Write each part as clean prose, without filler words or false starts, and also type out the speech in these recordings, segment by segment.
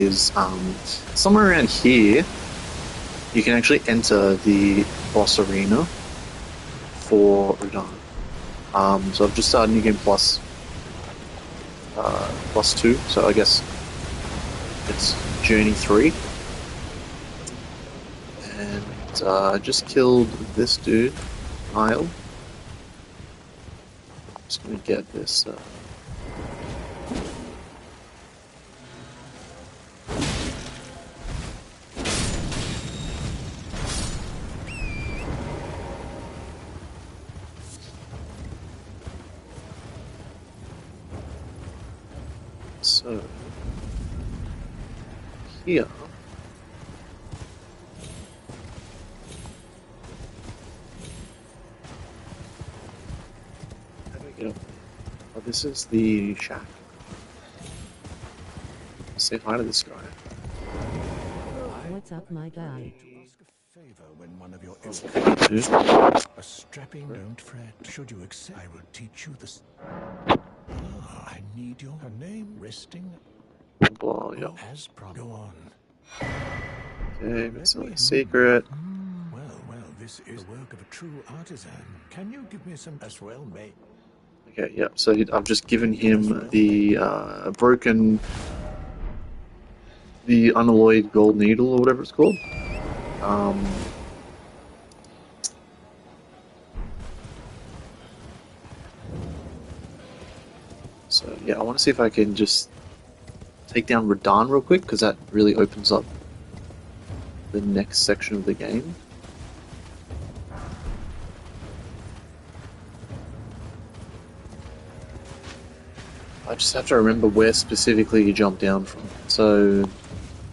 is somewhere around here. You can actually enter the boss arena for Udon. So I've just started New Game Plus, +2. So I guess it's Journey 3, and I just killed this dude, Isle. Just gonna get this. So here. How do I get up there? Oh, this is the shack. Say hi to this guy. What's up, my guy? To ask a favor when one of your a strapping, don't fret. Should you accept, I will teach you this. I need your name resting. Blah, yeah. As go on. Okay, it's not a secret. Well, this is the work of a true artisan. Can you give me some as well, mate? Okay, yeah. So I've just given him the the unalloyed gold needle or whatever it's called. So yeah, I want to see if I can just take down Radahn real quick, because that really opens up the next section of the game. I just have to remember where specifically you jump down from. So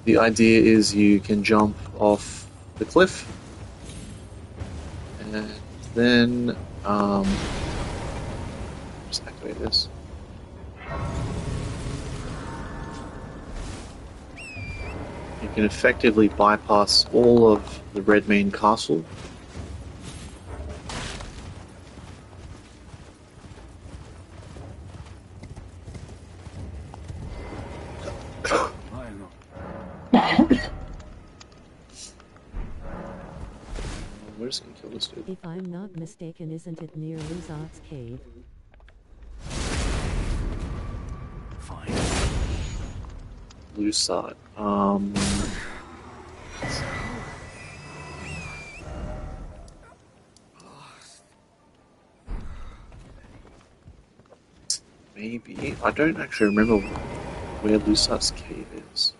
the idea is you can jump off the cliff, and then just activate this. You can effectively bypass all of the Red Main Castle. We're just gonna kill this dude. If I'm not mistaken, isn't it near Luzot's cave? Fine. Lusat. Maybe. I don't actually remember where Lusat's cave is.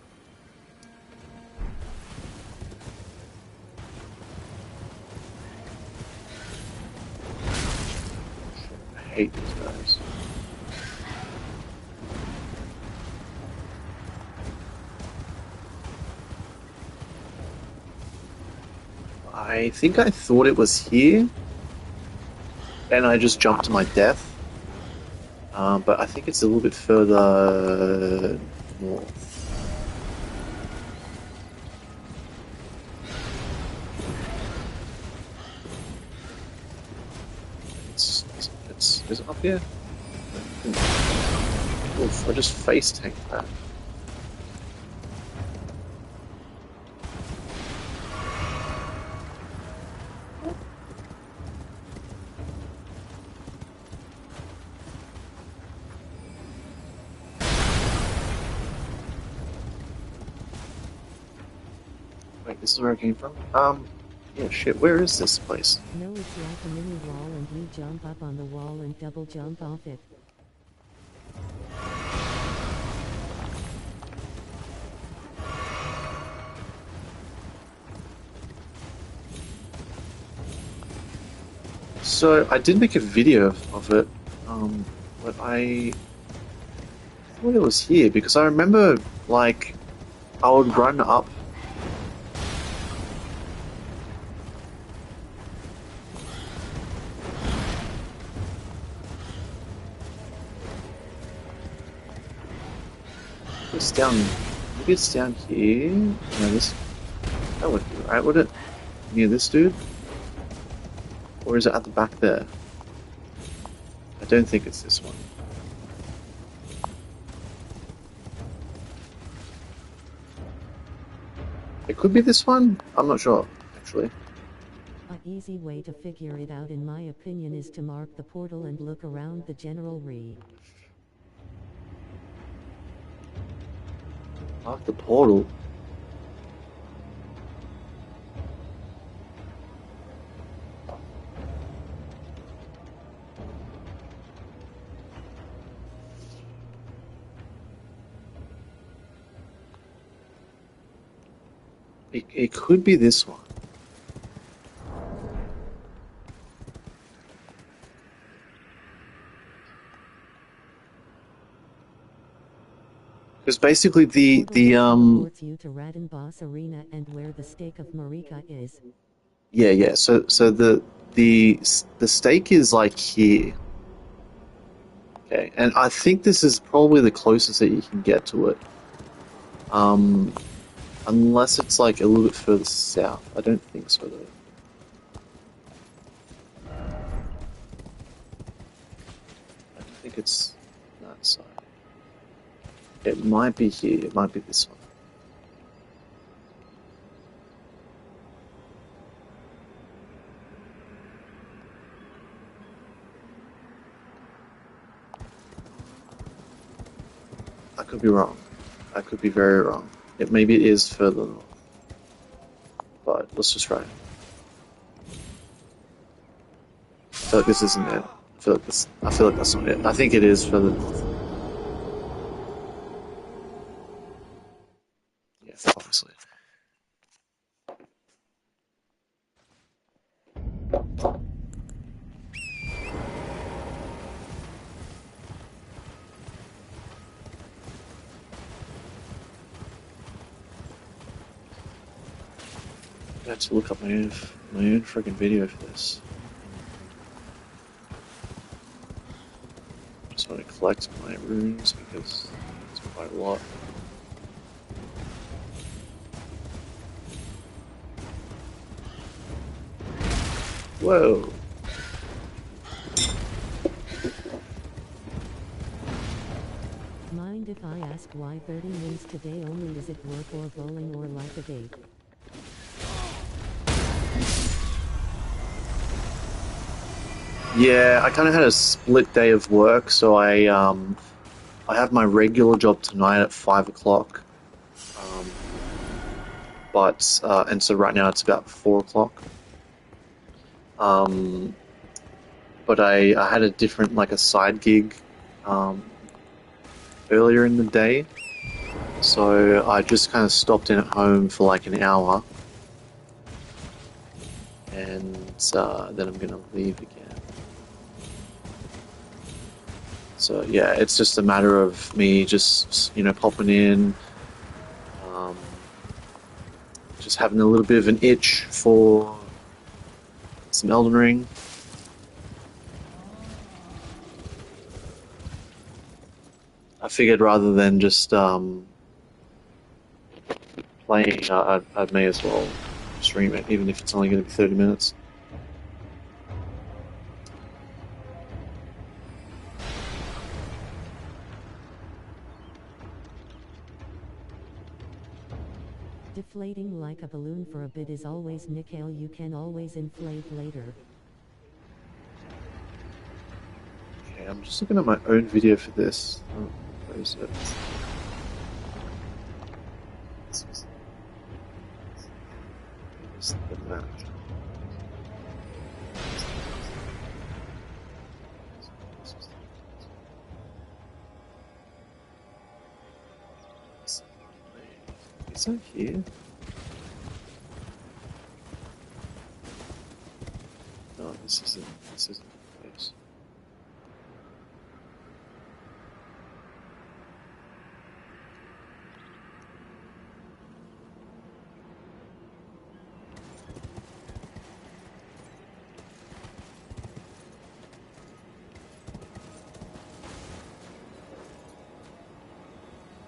I hate these guys. I think I thought it was here, and I just jumped to my death. But I think it's a little bit further north. Is it up here? Oof, I just face tanked that. Wait, this is where I came from? Yeah, shit, where is this place? No, it's like a mini wall and you jump up on the wall and double jump off it. So, I did make a video of it, but I thought it was here, because I remember, like, I would run up. It's down, maybe it's down here. No, that would be right, would it? Near this dude? Or is it at the back there? I don't think it's this one. It could be this one. I'm not sure, actually. A easy way to figure it out in my opinion is to mark the portal and look around the general re. Mark the portal. It could be this one. Because basically the teleports you to Radin Boss Arena and where the stake of Marika is. yeah. So the stake is like here. Okay, and I think this is probably the closest that you can get to it. Unless it's like a little bit further south. I don't think so though. I don't think it's that side. It might be here. It might be this one. I could be wrong. I could be very wrong. Maybe it is further north. But let's just try it. I feel like this isn't it. I feel like that's not it. I think it is further north. Yeah, obviously. I had to look up my own freaking video for this. I just want to collect my runes because it's quite a lot. Whoa! Mind if I ask why 30 mins today only? Is it work or bowling or like a date? Yeah, I kind of had a split day of work, so I have my regular job tonight at 5 o'clock. And so right now it's about 4 o'clock. But I had a different, like a side gig, earlier in the day. So I just kind of stopped in at home for like an hour. And then I'm gonna leave again. So yeah, it's just a matter of me just, popping in, just having a little bit of an itch for some Elden Ring. I figured rather than just playing, I may as well stream it, even if it's only going to be 30 minutes. Deflating like a balloon for a bit is always nickel. You can always inflate later. Okay, I'm just looking at my own video for this. Oh, where is it? Where's the map? Is that here? No, this isn't. This isn't the place.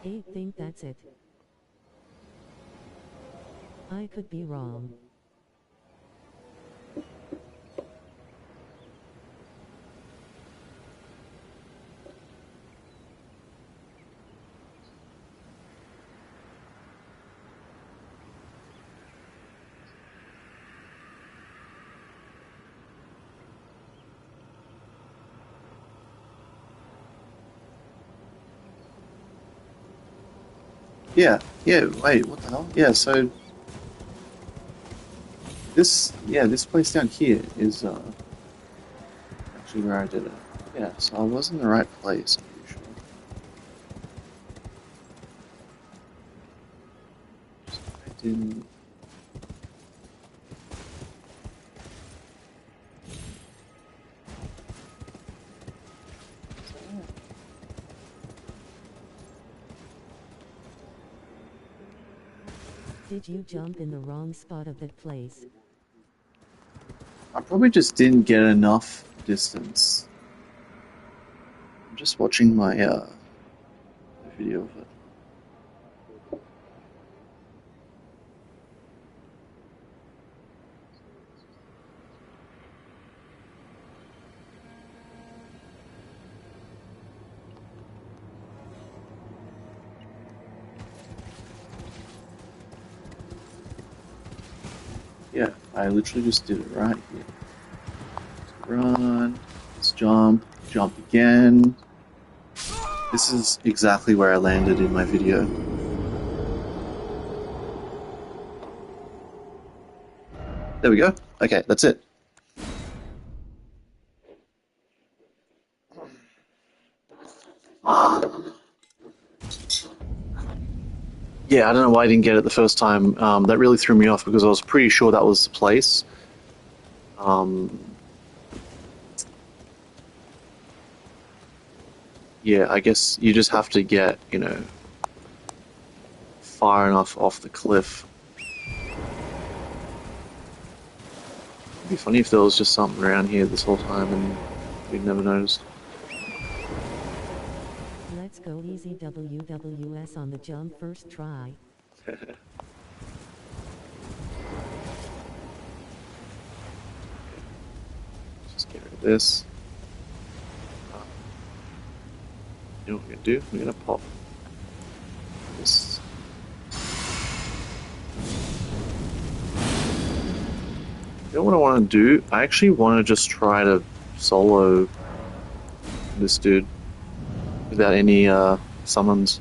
I think that's it. I could be wrong. Yeah, yeah, wait, what the hell? Yeah, so this place down here is actually where I did it. Yeah, so I was in the right place, I'm pretty sure. I didn't. Did you jump in the wrong spot of that place? I probably just didn't get enough distance. I'm just watching my video of it. Yeah, I literally just did it right here. Run, let's jump, jump again. This is exactly where I landed in my video. There we go. Okay, that's it. Yeah, I don't know why I didn't get it the first time. That really threw me off because I was pretty sure that was the place. Yeah, I guess you just have to get, far enough off the cliff. It'd be funny if there was just something around here this whole time and we'd never noticed. Let's go easy WWS on the jump first try. Just get rid of this. You know what we're gonna do? We're gonna pop this. You know what I want to do? I actually want to just try to solo this dude without any summons.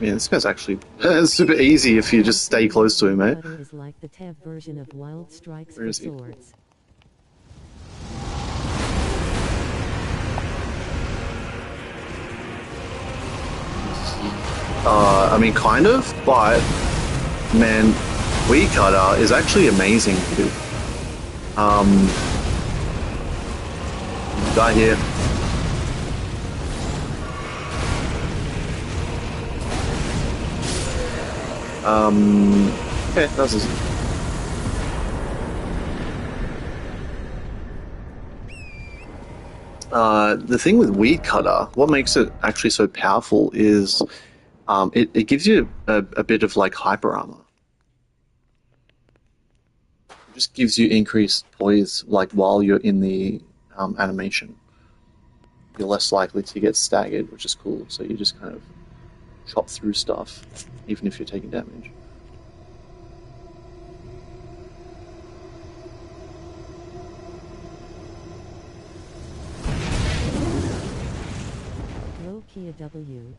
Yeah, this guy's actually super easy if you just stay close to him, mate. Cutter is like the tab version of Wild Strikes Where for is he? swords. I mean, kind of, but man, Weed Cutter is actually amazing, dude. Guy here. Okay, that's easy. The thing with Weed Cutter, what makes it actually so powerful is it gives you a bit of like hyper armor. It just gives you increased poise, like while you're in the animation. You're less likely to get staggered, which is cool. So you just kind of chop through stuff, even if you're taking damage. Low key a W.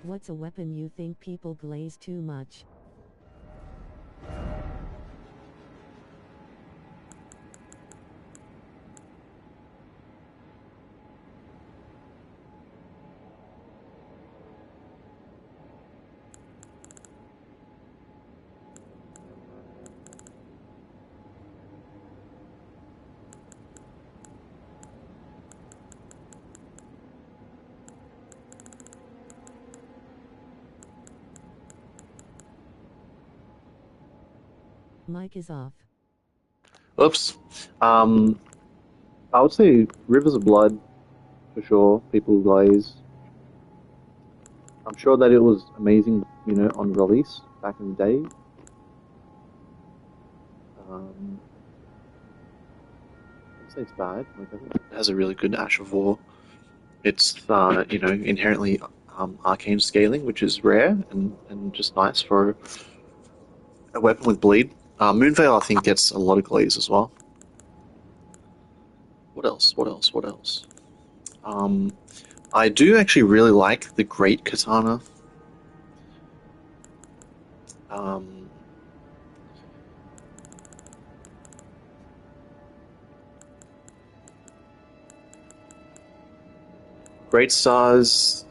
What's a weapon you think people glaze too much? Mic is off. Oops. I would say Rivers of Blood, for sure. People glaze. I'm sure that it was amazing, you know, on release back in the day. I'd say it's bad. Like, I think it has a really good Ash of War. It's, you know, inherently arcane scaling, which is rare and just nice for a weapon with bleed. Moonveil, I think, gets a lot of glaze as well. What else? What else? What else? I do actually really like the Great Katana. Um, Great Stars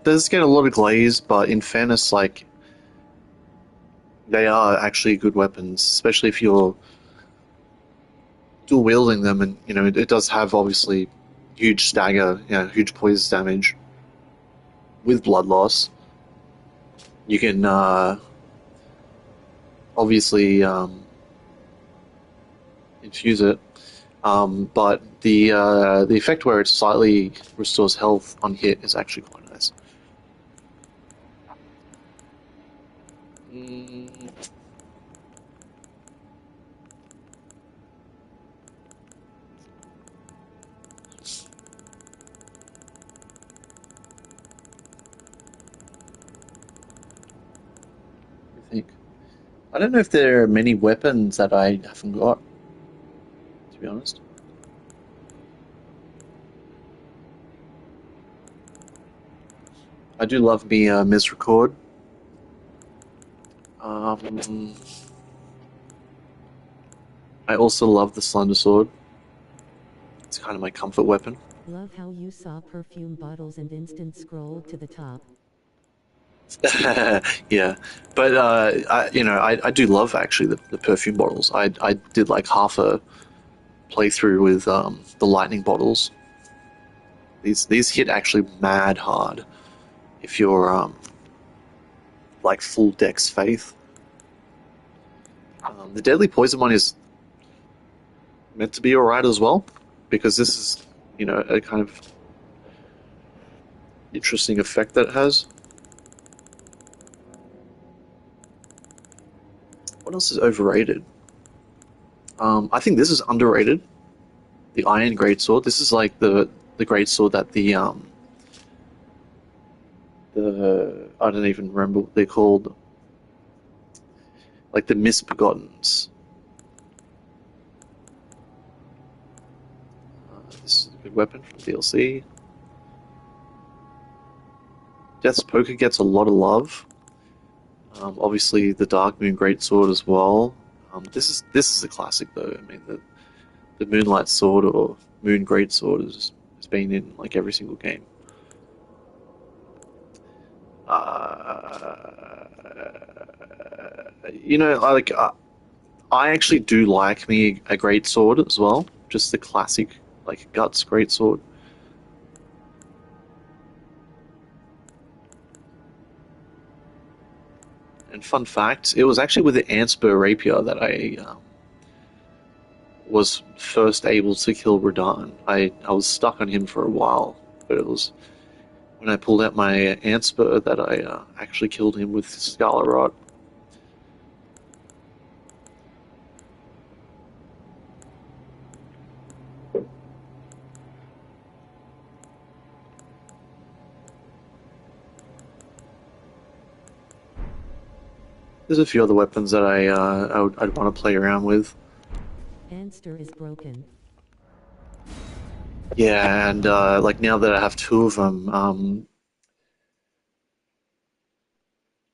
does get a lot of glaze, but in fairness, like they are actually good weapons, especially if you're dual wielding them, and you know it does have obviously huge stagger, you know, huge poison damage with blood loss. You can obviously infuse it, but the effect where it slightly restores health on hit is actually quite nice. Mm, I think I don't know if there are many weapons that I haven't got, to be honest. I do love me Misrecord. Um, I also love the Slender Sword. It's kind of my comfort weapon. Love how you saw perfume bottles and instant scrolled to the top. Yeah, but I do love actually the perfume bottles. I did like half a playthrough with the lightning bottles. These hit actually mad hard if you're like full dex faith. The deadly poison one is meant to be alright as well, because this is, you know, a kind of interesting effect that it has. What else is overrated? I think this is underrated. The Iron Greatsword. This is like the greatsword that the I don't even remember what they're called. Like the Misbegottens. This is a good weapon from DLC. Death's Poker gets a lot of love. Obviously, the Dark Moon Greatsword as well. This is a classic though. I mean, the Moonlight Sword or Moon Greatsword has been in like every single game. Uh, you know, I actually do like me a great sword as well. Just the classic like guts great sword. And fun fact, it was actually with the Antspur rapier that I was first able to kill Radahn. I was stuck on him for a while, but it was when I pulled out my Antspur that I actually killed him with Scarlet Rot. There's a few other weapons that I'd want to play around with. Anster is broken. Yeah, and like now that I have two of them,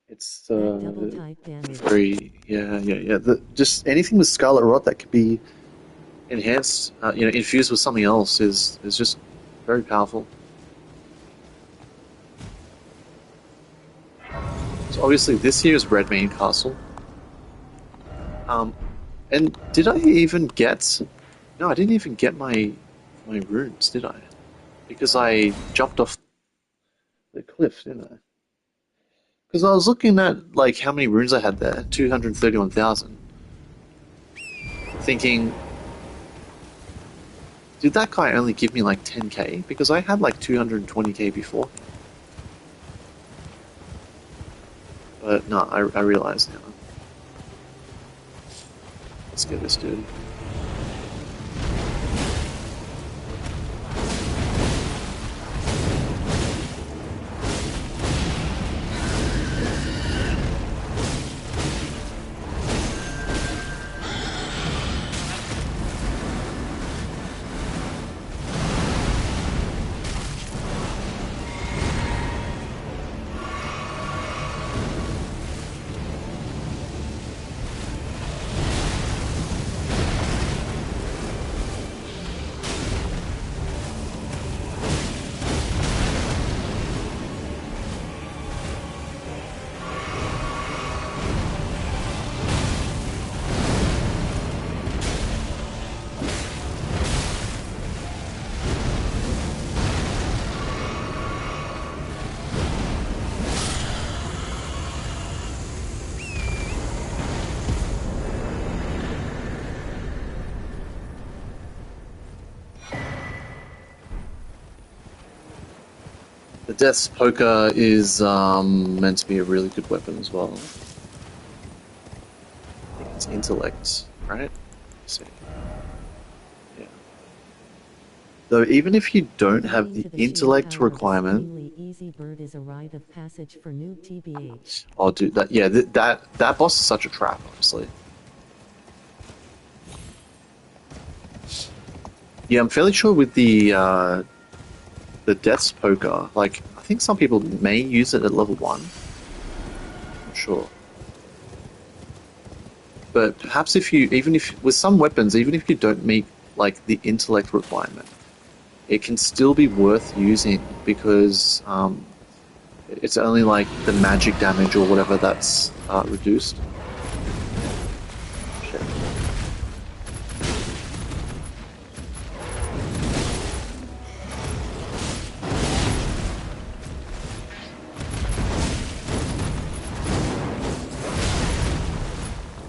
It's That double type damage. very yeah. Just anything with Scarlet Rot that could be enhanced, infused with something else is just very powerful. So obviously this here is Red Main Castle. And did I even get? No, I didn't even get my runes, did I? Because I jumped off the cliff, didn't I? Because I was looking at like how many runes I had there, 231,000, thinking, did that guy only give me like 10k? Because I had like 220k before. But no, I realize now. Let's get this dude. The Death's Poker is meant to be a really good weapon as well. I think it's intellect, right? Let's see. Yeah. Though even if you don't have the intellect requirement, Easy Bird is a rite of passage for new TBH. I'll do that. Yeah, that boss is such a trap, honestly. Yeah, I'm fairly sure with the Death's Poker, like I think some people may use it at level 1. Not sure. But perhaps even if with some weapons, even if you don't meet like the intellect requirement, it can still be worth using because it's only like the magic damage or whatever that's reduced. Shit.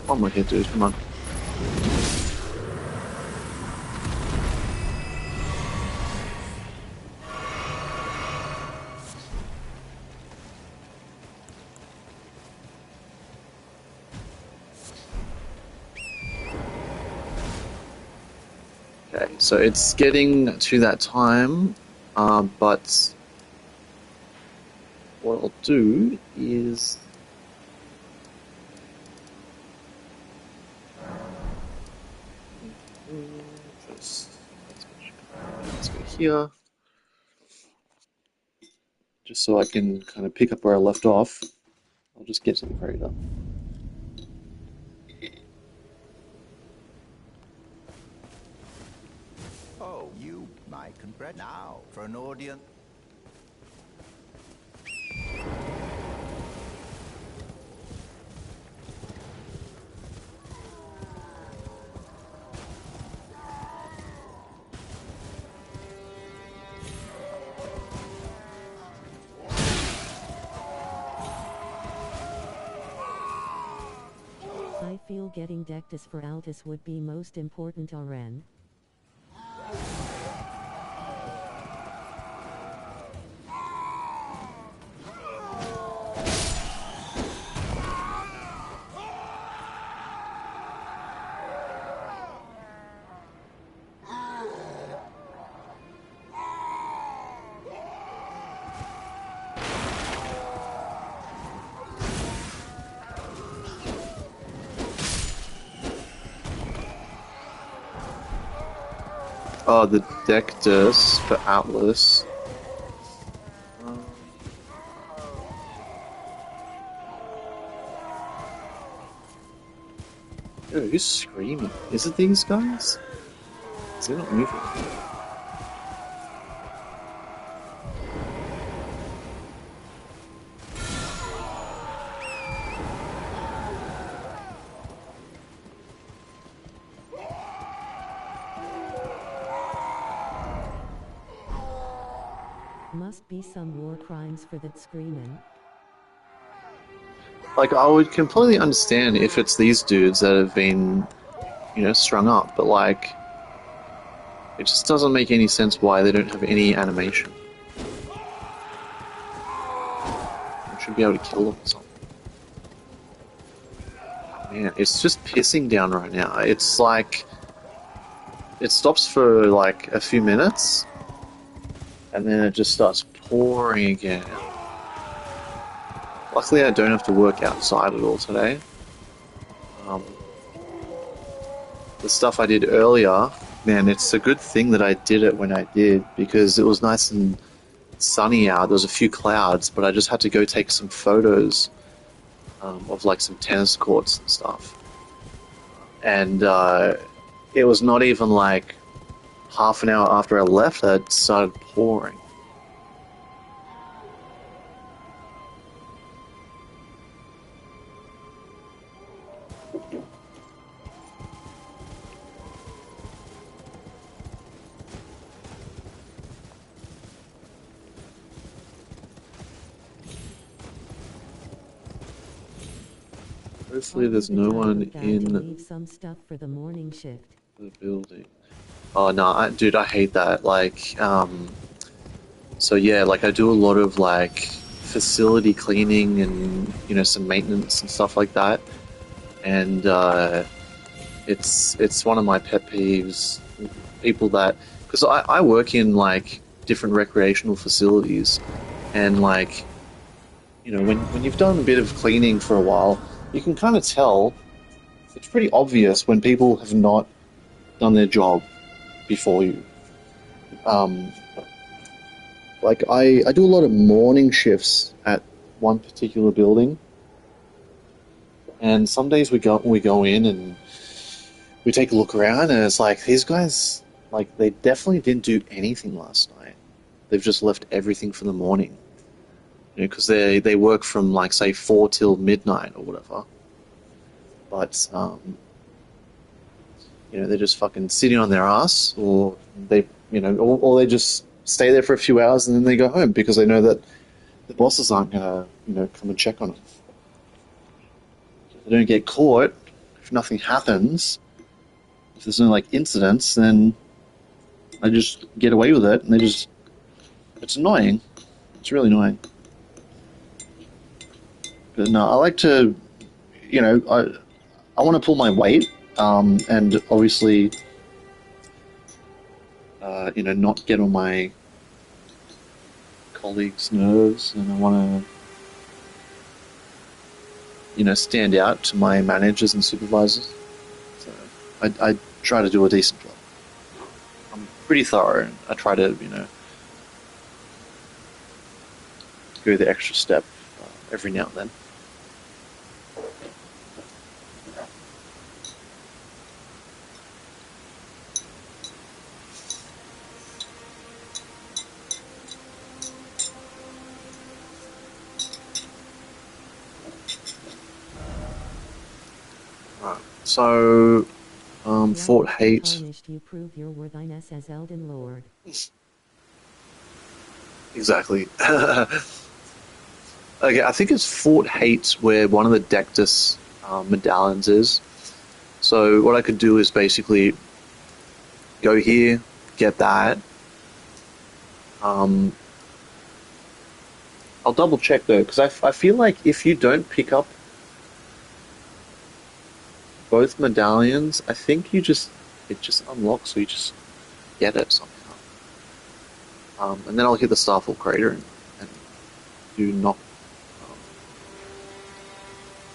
One more hit, dude. Come on. Okay, so it's getting to that time, but what I'll do is let's go here, just so I can kind of pick up where I left off. I'll just get to the crater. Oh, you, my congrat now for an audience. I feel getting Dectus for Altus would be most important, Aren. Oh, the Dectus for Atlas. Dude, who's screaming? Is it these guys? Is it not moving? Must be some war crimes for that screaming. Like, I would completely understand if it's these dudes that have been, you know, strung up, but like, it just doesn't make any sense why they don't have any animation. You should be able to kill them or something. Man, it's just pissing down right now. It's like, it stops for like a few minutes, and then it just starts pouring again. Luckily, I don't have to work outside at all today. The stuff I did earlier, man, it's a good thing that I did it when I did, because it was nice and sunny out. There was a few clouds, but I just had to go take some photos of like some tennis courts and stuff. And it was not even like half an hour after I left that it started pouring. Hopefully there's no one in Leave some stuff for the morning shift. the building. Oh no, dude, I hate that. Like, so yeah, like I do a lot of like facility cleaning and, you know, some maintenance and stuff like that. And it's one of my pet peeves. People that, because I work in like different recreational facilities, and like, you know, when you've done a bit of cleaning for a while, you can kind of tell. It's pretty obvious when people have not done their job before you. Like I do a lot of morning shifts at one particular building, and some days we go in and we take a look around, and it's like these guys, like, they definitely didn't do anything last night. They've just left everything for the morning, you know, because they work from like say 4 till midnight or whatever. But you know, they're just fucking sitting on their ass, or they, you know, or they just stay there for a few hours and then they go home because they know that the bosses aren't gonna, you know, come and check on them. If they don't get caught, if nothing happens, if there's no like incidents, then I just get away with it, and they just, it's annoying. It's really annoying. But no, I like to, you know, I want to pull my weight, and obviously, you know, not get on my colleagues' nerves, and I want to, you know, stand out to my managers and supervisors. So I try to do a decent job. I'm pretty thorough, and I try to, you know, go the extra step every now and then. So, Fort Hate. Tarnished, you prove your worthiness as Elden Lord. Exactly. Okay, I think it's Fort Hate where one of the Dectus medallions is. So what I could do is basically go here, get that. I'll double check though, because I feel like if you don't pick up both medallions, I think it just unlocks, so you just get it somehow. And then I'll hit the Starfall Crater and do knock.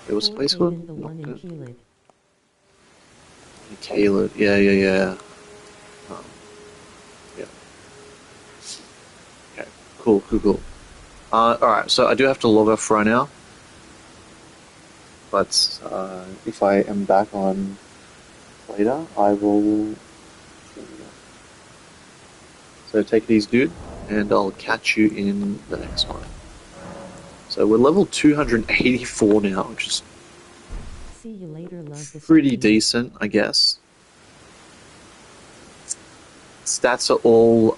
There was a place called Caleb. Yeah. Yeah. Okay. Cool. Alright, so I do have to log off right now. But if I am back on later, I will... So take it easy, dude, and I'll catch you in the next one. So we're level 284 now, which is See you later, love the pretty stream. decent, I guess. Stats are all,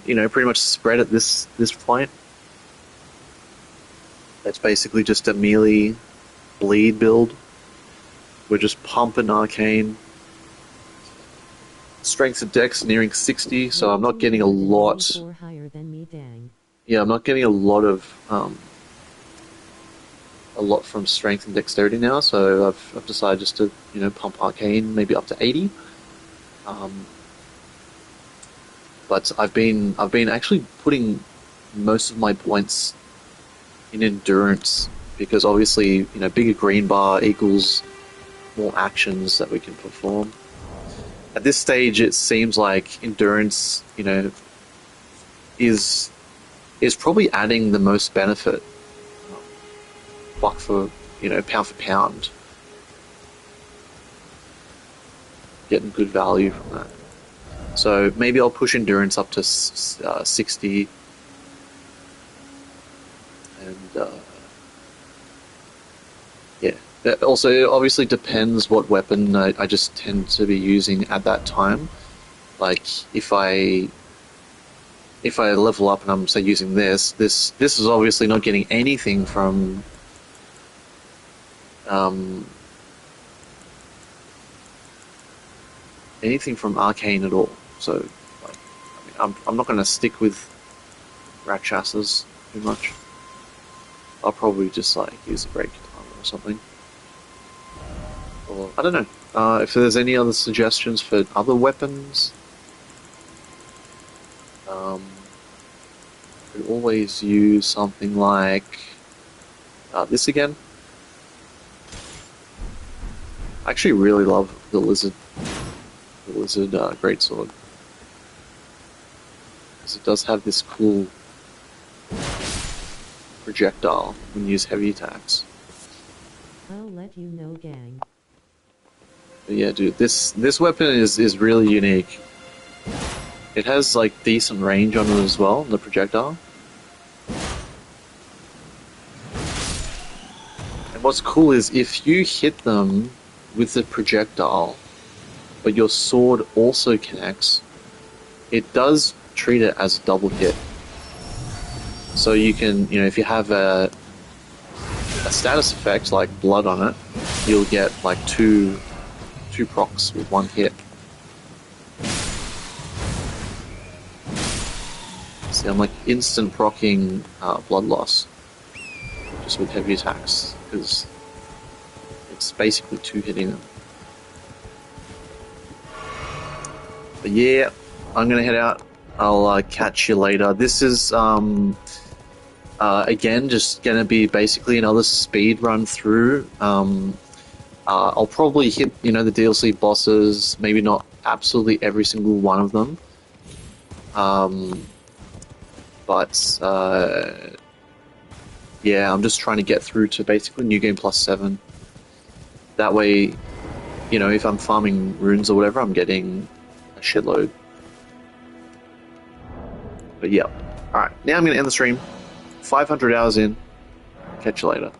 pretty much spread at this point. It's basically just a melee bleed build. We're just pumping arcane. Strength of dex nearing 60, so I'm not getting a lot. Higher than me, dang. Yeah, I'm not getting a lot from strength and dexterity now. So I've decided just to pump arcane maybe up to 80. But I've been actually putting most of my points in endurance because obviously bigger green bar equals more actions that we can perform. At this stage, it seems like endurance, is probably adding the most benefit, pound for pound, getting good value from that. So maybe I'll push endurance up to 60, and yeah. It also obviously depends what weapon I just tend to be using at that time. Like if I level up and I'm say using this is obviously not getting anything from arcane at all. So like, I'm not going to stick with Rakshasas too much. I'll probably just like use a great katana or something. Or I don't know. If there's any other suggestions for other weapons, could always use something like this again. I actually really love the lizard greatsword because it does have this cool projectile when you use heavy attacks. I'll let you know, gang. But yeah, dude, this weapon is really unique. It has like decent range on it as well, the projectile. And what's cool is if you hit them with the projectile, but your sword also connects, it does treat it as a double hit. So you can, if you have a status effect like blood on it, you'll get like two procs with one hit. See, I'm like instant proccing blood loss just with heavy attacks because it's basically two hitting them. But yeah, I'm gonna head out. I'll catch you later. This is again just gonna be basically another speed run through. I'll probably hit the DLC bosses, maybe not absolutely every single one of them. But yeah, I'm just trying to get through to basically New Game Plus 7. That way, if I'm farming runes or whatever, I'm getting a shitload. But yeah. Alright, now I'm going to end the stream. 500 hours in. Catch you later.